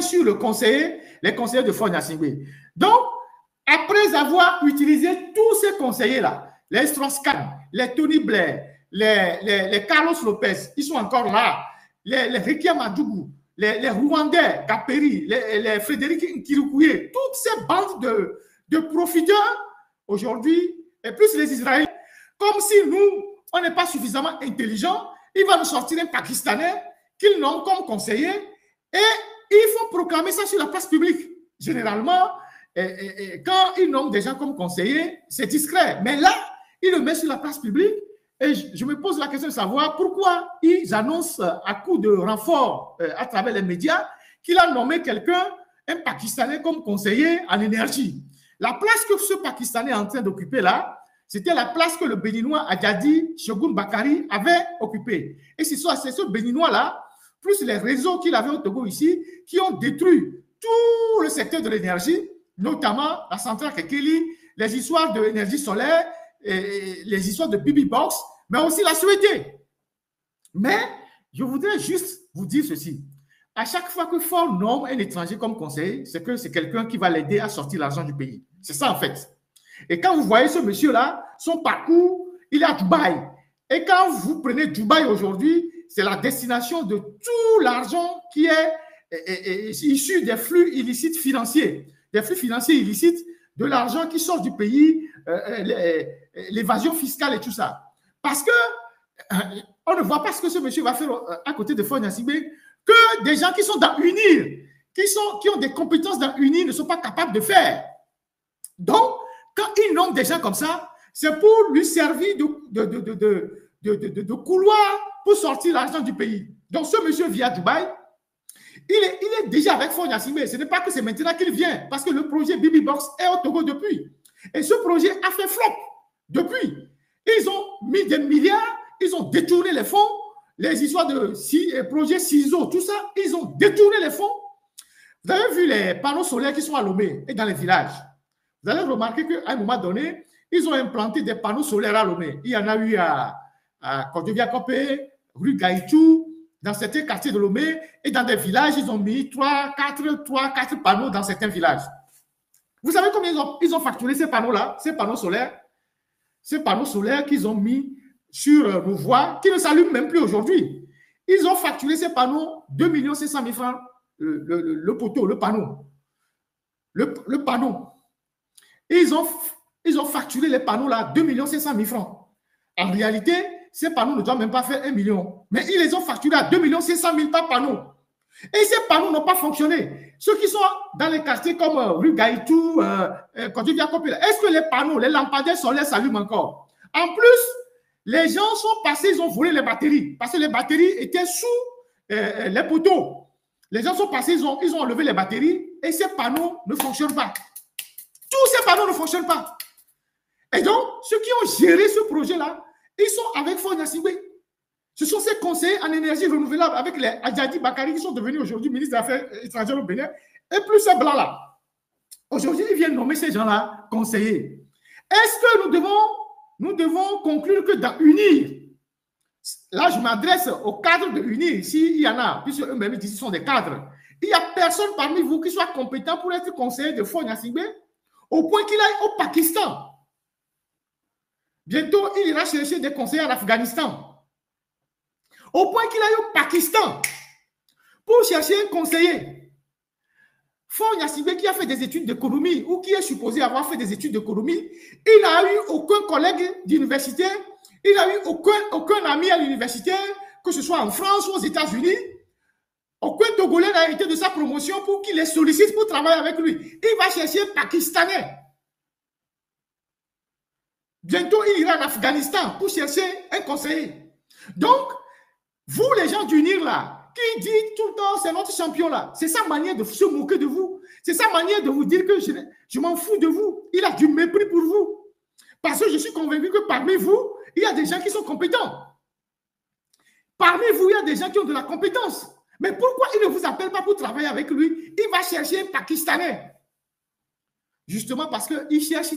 sur les conseillers de Faure Gnassingbé. Donc, après avoir utilisé tous ces conseillers-là, les Strauss-Kahn, les Tony Blair, les Carlos Lopez, ils sont encore là, les Rekia Madougou, les Rwandais, Gaperi, les Frédéric Nkirikouye, toutes ces bandes de profiteurs aujourd'hui, et plus les Israéliens, comme si nous, on n'est pas suffisamment intelligents, il va nous sortir un Pakistanais qu'ils nomment comme conseiller et il faut proclamer ça sur la place publique. Généralement, quand ils nomment des gens comme conseillers, c'est discret. Mais là, ils le mettent sur la place publique et je me pose la question de savoir pourquoi ils annoncent à coup de renfort à travers les médias qu'il a nommé quelqu'un, un Pakistanais, comme conseiller en énergie. La place que ce Pakistanais est en train d'occuper là, c'était la place que le Béninois Adjadi Shogun Bakari avait occupée. Et c'est ce Béninois-là, plus les réseaux qu'il avait au Togo ici, qui ont détruit tout le secteur de l'énergie, notamment la centrale Kekeli, les histoires de l'énergie solaire, et les histoires de Bibi Box, mais aussi la Suété. Mais je voudrais juste vous dire ceci. À chaque fois que Faure nomme un étranger comme conseiller, c'est que c'est quelqu'un qui va l'aider à sortir l'argent du pays. C'est ça en fait. Et quand vous voyez ce monsieur-là, son parcours, il est à Dubaï. Et quand vous prenez Dubaï aujourd'hui, c'est la destination de tout l'argent qui est issu des flux illicites financiers. Des flux financiers illicites, de l'argent qui sort du pays, l'évasion fiscale et tout ça. Parce que on ne voit pas ce que ce monsieur va faire à côté de Faure Gnassingbé, que des gens qui sont dans UNIR, qui ont des compétences dans UNIR ne sont pas capables de faire. Donc, quand il nomme des gens comme ça, c'est pour lui servir de couloir pour sortir l'argent du pays. Donc, ce monsieur vient à Dubaï, il est déjà avec Faure Gnassingbé. Ce n'est pas que c'est maintenant qu'il vient, parce que le projet Bibi Box est au Togo depuis. Et ce projet a fait flop depuis. Ils ont mis des milliards, ils ont détourné les fonds, les histoires de projets CISO, tout ça, ils ont détourné les fonds. Vous avez vu les panneaux solaires qui sont à Lomé et dans les villages. Vous allez remarquer qu'à un moment donné, ils ont implanté des panneaux solaires à Lomé. Il y en a eu à Kodjoviakopé, rue Gaïtou, dans certains quartiers de Lomé, et dans des villages, ils ont mis 3-4 panneaux dans certains villages. Vous savez combien ils ont facturé ces panneaux-là, ces panneaux solaires? Ces panneaux solaires qu'ils ont mis sur nos voies, qui ne s'allument même plus aujourd'hui. Ils ont facturé ces panneaux 2 500 000 francs, le poteau, le panneau. Le panneau. Ils ont facturé les panneaux-là 2 500 000 francs. En réalité, ces panneaux ne doivent même pas faire 1 million. Mais ils les ont facturés à 2 500 000 par panneau. Et ces panneaux n'ont pas fonctionné. Ceux qui sont dans les quartiers comme rue Gaïtou, est-ce que les panneaux, les lampadaires solaires s'allument encore? En plus, les gens sont passés, ils ont volé les batteries. Parce que les batteries étaient sous les poteaux. Les gens sont passés, ils ont enlevé les batteries et ces panneaux ne fonctionnent pas. Tous ces panneaux ne fonctionnent pas. Et donc, ceux qui ont géré ce projet-là, ils sont avec Faure Gnassingbé. Ce sont ces conseillers en énergie renouvelable avec les Adjadi Bakari qui sont devenus aujourd'hui ministres des Affaires étrangères au Bénin. Et plus ces blancs-là. Aujourd'hui, ils viennent nommer ces gens-là conseillers. Est-ce que nous devons conclure que dans UNIR, là je m'adresse aux cadres de UNIR, s'il y en a, puisque eux-mêmes ici sont des cadres, il n'y a personne parmi vous qui soit compétent pour être conseiller de Faure Gnassingbé au point qu'il aille au Pakistan. Bientôt, il ira chercher des conseillers en Afghanistan. Au point qu'il aille au Pakistan pour chercher un conseiller. Faure Gnassingbé qui a fait des études d'économie ou qui est supposé avoir fait des études d'économie, il n'a eu aucun collègue d'université, il n'a eu aucun ami à l'université, que ce soit en France ou aux États-Unis. Aucun Togolais n'a été de sa promotion pour qu'il les sollicite pour travailler avec lui. Il va chercher un Pakistanais. Bientôt, il ira en Afghanistan pour chercher un conseiller. Donc, vous, les gens d'UNIR là, qui dit tout le temps, c'est notre champion là, c'est sa manière de se moquer de vous. C'est sa manière de vous dire que je m'en fous de vous. Il a du mépris pour vous. Parce que je suis convaincu que parmi vous, il y a des gens qui sont compétents. Parmi vous, il y a des gens qui ont de la compétence. Mais pourquoi il ne vous appelle pas pour travailler avec lui? Il va chercher un Pakistanais. Justement parce qu'il cherche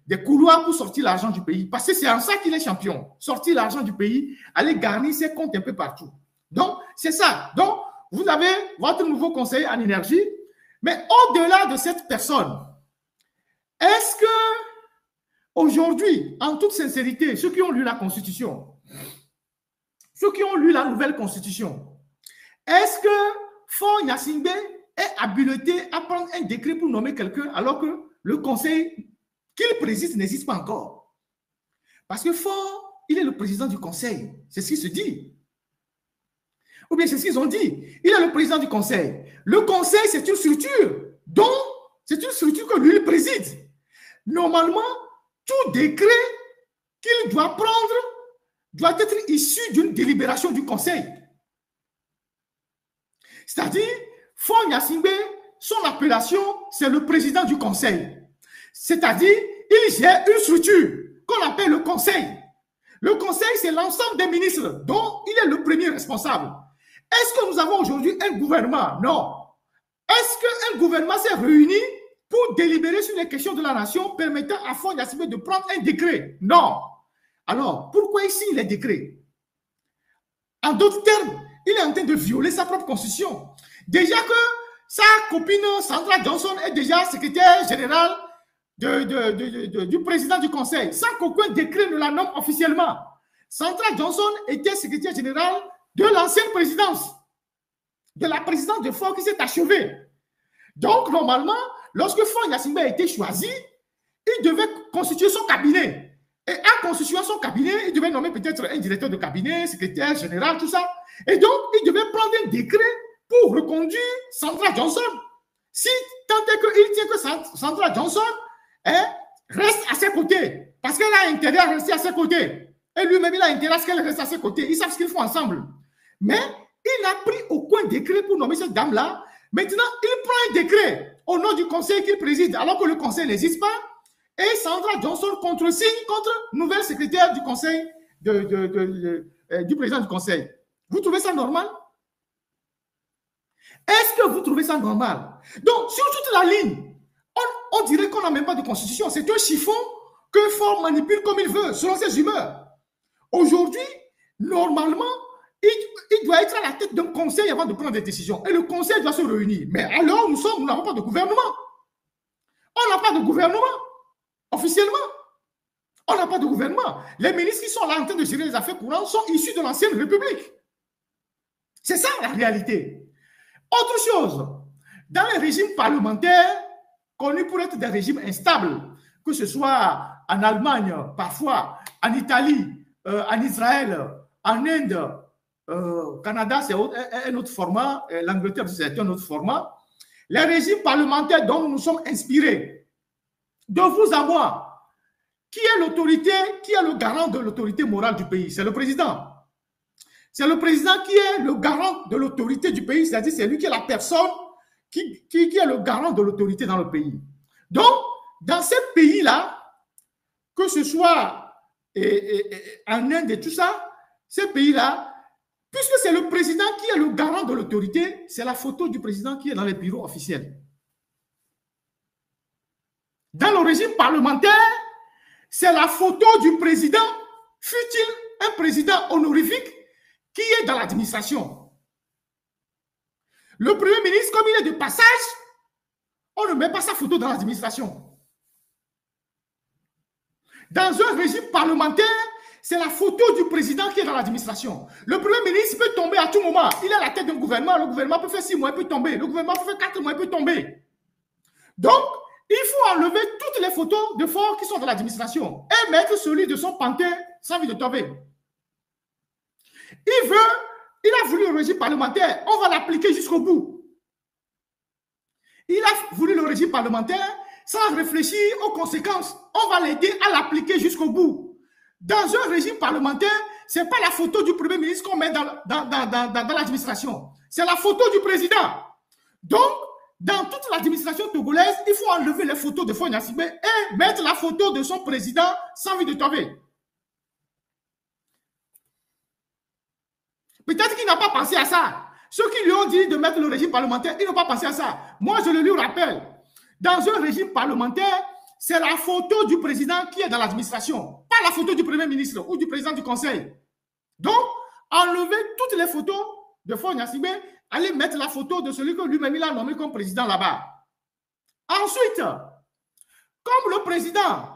des couloirs pour sortir l'argent du pays. Parce que c'est en ça qu'il est champion. Sortir l'argent du pays, aller garnir ses comptes un peu partout. Donc, c'est ça. Donc, vous avez votre nouveau conseiller en énergie, mais au-delà de cette personne, est-ce que aujourd'hui, en toute sincérité, ceux qui ont lu la Constitution, ceux qui ont lu la nouvelle Constitution, est-ce que Faure Gnassingbé est habilité à prendre un décret pour nommer quelqu'un alors que le conseil qu'il préside n'existe pas encore? Parce que Faure, il est le président du conseil. C'est ce qui se dit. Ou bien c'est ce qu'ils ont dit. Il est le président du conseil. Le conseil, c'est une structure. Donc, c'est une structure que lui préside. Normalement, tout décret qu'il doit prendre doit être issu d'une délibération du conseil. C'est-à-dire, Faure Gnassingbé, son appellation, c'est le président du conseil. C'est-à-dire, il gère une structure qu'on appelle le conseil. Le conseil, c'est l'ensemble des ministres dont il est le premier responsable. Est-ce que nous avons aujourd'hui un gouvernement? Non. Est-ce qu'un gouvernement s'est réuni pour délibérer sur les questions de la nation permettant à Faure Gnassingbé de prendre un décret? Non. Alors, pourquoi il signe les décrets? En d'autres termes, il est en train de violer sa propre constitution. Déjà que sa copine Sandra Johnson est déjà secrétaire générale du président du conseil, sans qu'aucun décret ne la nomme officiellement. Sandra Johnson était secrétaire générale de l'ancienne présidence, de la présidence de Faure qui s'est achevée. Donc, normalement, lorsque Faure Gnassingbé a été choisi, il devait constituer son cabinet. Et en constituant son cabinet, il devait nommer peut-être un directeur de cabinet, secrétaire général, tout ça. Et donc, il devait prendre un décret pour reconduire Sandra Johnson. Si tant est qu'il tient que Sandra Johnson reste à ses côtés, parce qu'elle a intérêt à rester à ses côtés. Et lui-même, il a intérêt à ce qu'elle reste à ses côtés. Ils savent ce qu'ils font ensemble. Mais il n'a pris aucun décret pour nommer cette dame-là. Maintenant, il prend un décret au nom du conseil qu'il préside, alors que le conseil n'existe pas. Et Sandra Johnson contresigne contre nouvelle secrétaire du conseil, du président du conseil. Vous trouvez ça normal? Est-ce que vous trouvez ça normal? Donc, sur toute la ligne, on dirait qu'on n'a même pas de constitution. C'est un chiffon que Faure manipule comme il veut, selon ses humeurs. Aujourd'hui, normalement, il doit être à la tête d'un conseil avant de prendre des décisions. Et le conseil doit se réunir. Mais alors, nous n'avons pas de gouvernement. On n'a pas de gouvernement. Officiellement, on n'a pas de gouvernement. Les ministres qui sont là en train de gérer les affaires courantes sont issus de l'ancienne République. C'est ça la réalité. Autre chose, dans les régimes parlementaires, connus pour être des régimes instables, que ce soit en Allemagne, parfois, en Italie, en Israël, en Inde, au Canada, c'est un autre format, l'Angleterre, c'est un autre format. Les régimes parlementaires dont nous nous sommes inspirés, de vous à moi, qui est l'autorité, qui est le garant de l'autorité morale du pays? C'est le président. C'est le président qui est le garant de l'autorité du pays, c'est-à-dire c'est lui qui est la personne qui est le garant de l'autorité dans le pays. Donc, dans ces pays-là, que ce soit en Inde et tout ça, ces pays-là, puisque c'est le président qui est le garant de l'autorité, c'est la photo du président qui est dans les bureaux officiels. Dans le régime parlementaire, c'est la photo du président, fut-il un président honorifique, qui est dans l'administration. Le premier ministre, comme il est de passage, on ne met pas sa photo dans l'administration. Dans un régime parlementaire, c'est la photo du président qui est dans l'administration. Le premier ministre peut tomber à tout moment. Il est à la tête d'un gouvernement. Le gouvernement peut faire 6 mois, il peut tomber. Le gouvernement peut faire 4 mois, il peut tomber. Donc, il faut enlever toutes les photos de Faure qui sont dans l'administration et mettre celui de son pantin sans vie de tomber. Il a voulu le régime parlementaire. On va l'appliquer jusqu'au bout. Il a voulu le régime parlementaire sans réfléchir aux conséquences. On va l'aider à l'appliquer jusqu'au bout. Dans un régime parlementaire, ce n'est pas la photo du premier ministre qu'on met dans l'administration. C'est la photo du président. Donc, dans toute l'administration togolaise, il faut enlever les photos de Faure Gnassingbé et mettre la photo de son président sans vie de tomber. Peut-être qu'il n'a pas pensé à ça. Ceux qui lui ont dit de mettre le régime parlementaire, ils n'ont pas pensé à ça. Moi, je le lui rappelle. Dans un régime parlementaire, c'est la photo du président qui est dans l'administration, pas la photo du premier ministre ou du président du conseil. Donc, enlevez toutes les photos de Faure Gnassingbé, aller mettre la photo de celui que lui-même il a nommé comme président là-bas. Ensuite, comme le président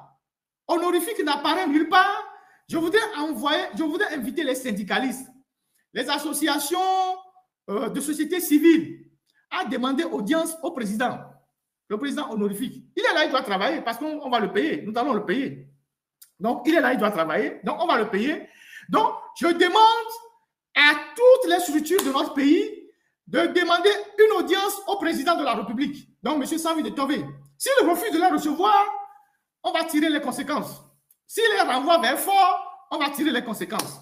honorifique n'apparaît nulle part, je voudrais inviter les syndicalistes, les associations de société civile à demander audience au président, le président honorifique. Il est là, il doit travailler parce qu'on va le payer, nous allons le payer. Donc, il est là, il doit travailler, donc on va le payer. Donc, je demande à toutes les structures de notre pays de demander une audience au président de la République, donc M. Sammy de Tové. S'il refuse de la recevoir, on va tirer les conséquences. S'il les renvoie vers Faure, on va tirer les conséquences.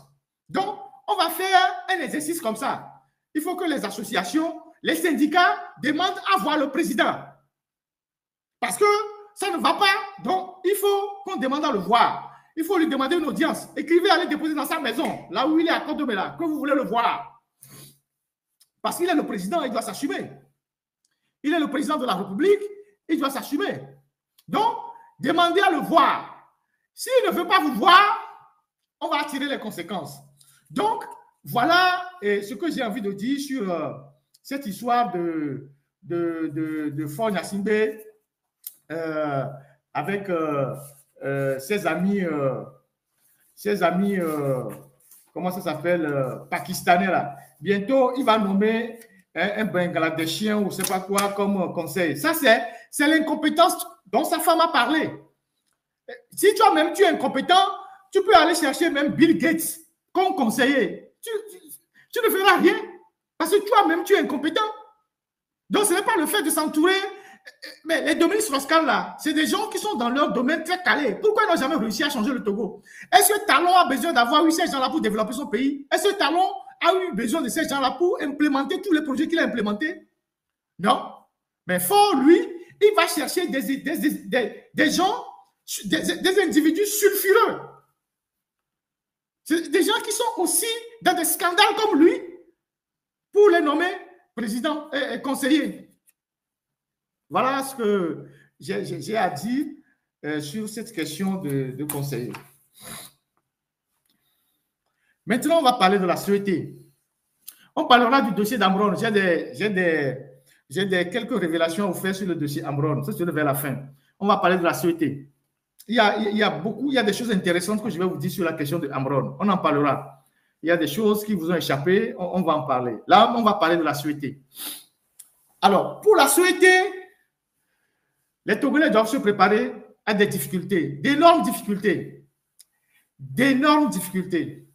Donc, on va faire un exercice comme ça. Il faut que les associations, les syndicats demandent à voir le président. Parce que ça ne va pas, donc il faut qu'on demande à le voir. Il faut lui demander une audience. Écrivez, allez déposer dans sa maison, là où il est à Condomela, que vous voulez le voir. Parce qu'il est le président, il doit s'assumer. Il est le président de la République, il doit s'assumer. Donc, demandez à le voir. S'il ne veut pas vous voir, on va tirer les conséquences. Donc, voilà ce que j'ai envie de dire sur cette histoire de Faure Gnassingbé avec ses amis, comment ça s'appelle, pakistanais là. Bientôt, il va nommer un Bangladeshien ou je ne sais pas quoi comme conseil. Ça, c'est l'incompétence dont sa femme a parlé. Si toi-même, tu es incompétent, tu peux aller chercher même Bill Gates comme conseiller. Tu ne feras rien parce que toi-même, tu es incompétent. Donc, ce n'est pas le fait de s'entourer. Mais les Dominique Strauss-Kahn, là, c'est des gens qui sont dans leur domaine très calés. Pourquoi ils n'ont jamais réussi à changer le Togo? Est-ce que Talon a besoin d'avoir eu ces gens-là pour développer son pays? Est-ce que Talon a eu besoin de ces gens-là pour implémenter tous les projets qu'il a implémentés? Non. Mais Faure, lui, il va chercher des gens, des individus sulfureux. C'est des gens qui sont aussi dans des scandales comme lui pour les nommer président et conseiller. Voilà ce que j'ai à dire sur cette question de conseiller. Maintenant, on va parler de la sûreté. On parlera du dossier d'Amron. J'ai quelques révélations à vous faire sur le dossier Amron. Ça, c'est vers la fin. On va parler de la sûreté. Il y a des choses intéressantes que je vais vous dire sur la question de Amron. On en parlera. Il y a des choses qui vous ont échappé. On va en parler. Là, on va parler de la sûreté. Alors, pour la sûreté, les Togolais doivent se préparer à des difficultés, d'énormes difficultés. D'énormes difficultés.